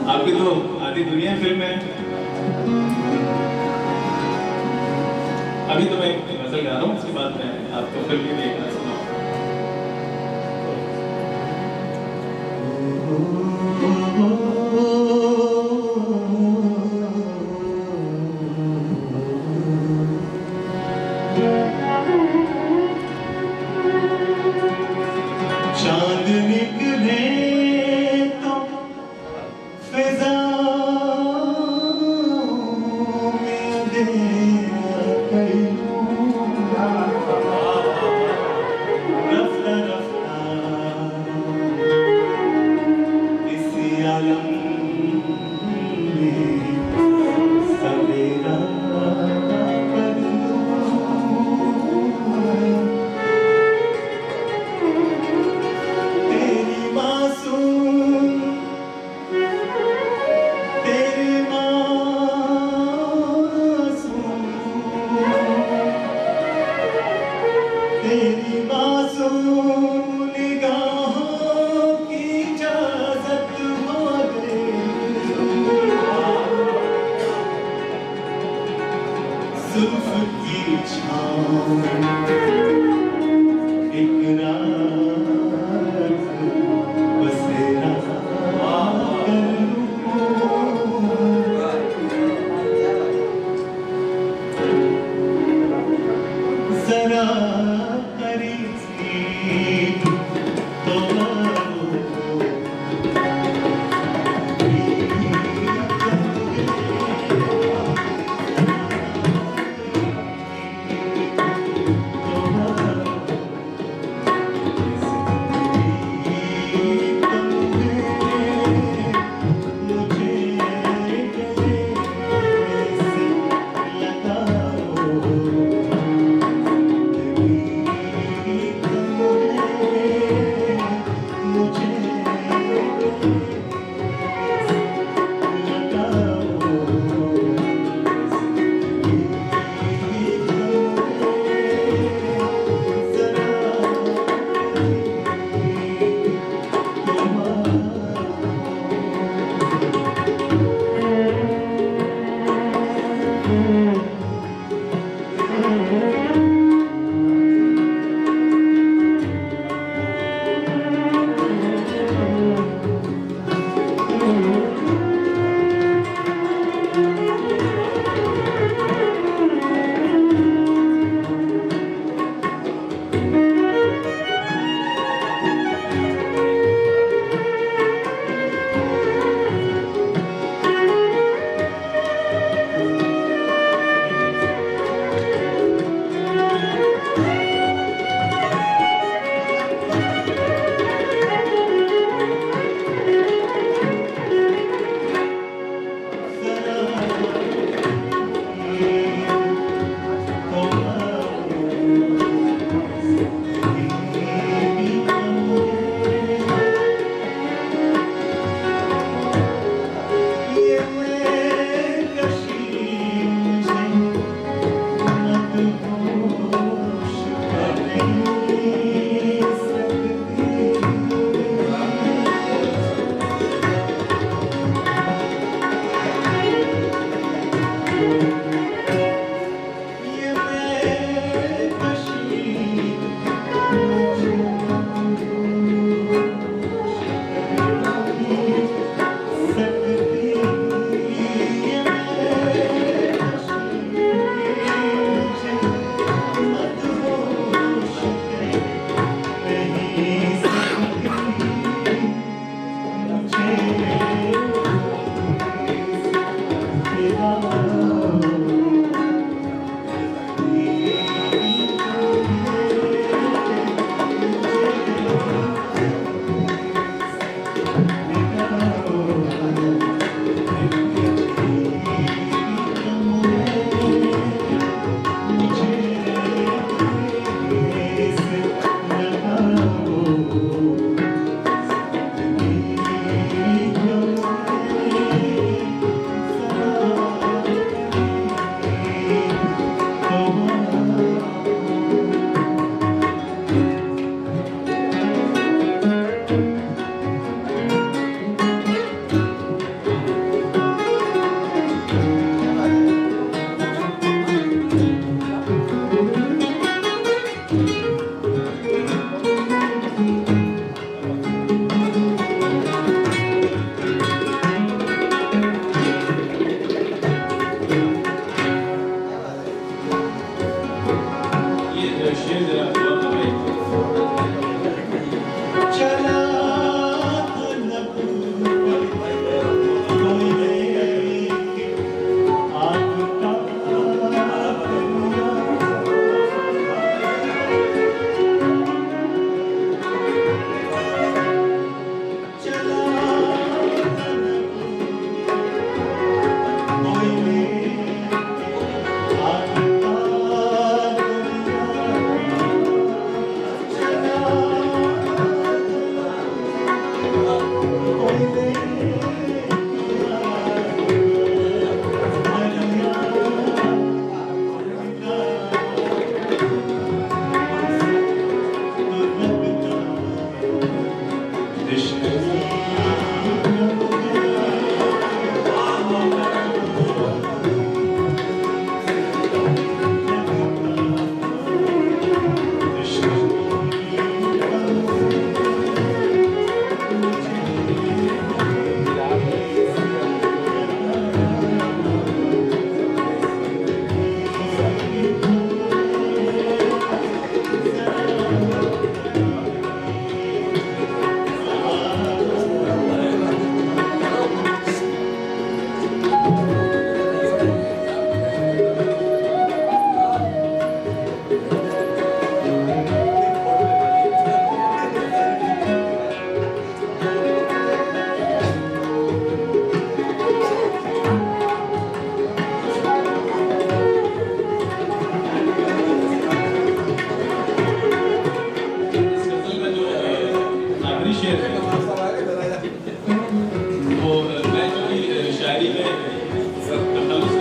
आपकी तो आधी दुनिया फिल्म है। अभी तो मैं एक गजल गा रहा हूँ, उसके बाद मैं आपको फिल्म भी देखना सुनाऊँ। चांद निकले तो फिजा में अंधेरा रफ्ता रफ्ता इसी आलम में सवेरा कर तेरी मासूम तेरी मासूम निगाहों की इजाजत हो गई। जुल्फ की छाँव एक रात बसेरा जरा करीब तो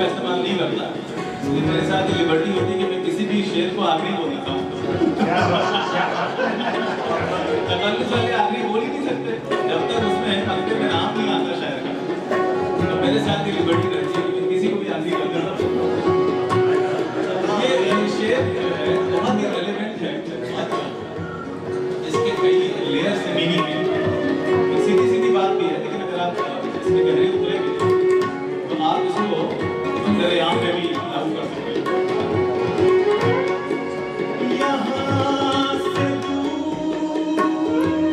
इस्तेमाल नहीं करता, इसलिए मेरे साथ ये लिबर्टी होती है कि मैं किसी भी शेर को आखिरी बोल देता हूँ। तकल्लुफ़ वाले आखिरी बोल ही नहीं सकते जब तक उसमें हल्के में नाम नहीं आता शायर का। तो मेरे साथ ये लिबर्टी रहती है कि मैं किसी को भी आखिरी कर देता हूँ। ये शेर जो है बहुत ही रेलेवेंट है, इसके कई लेयर्स से मीनिंग है। एक सीधी सीधी बात भी है, लेकिन अगर आप इसके गहरे उतरेंगे तो आप इसको अंदर-ए-आम में भी लागू कर सकते हैं। यहाँ से दूर भी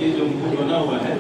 ये जो मुंह बना हुआ है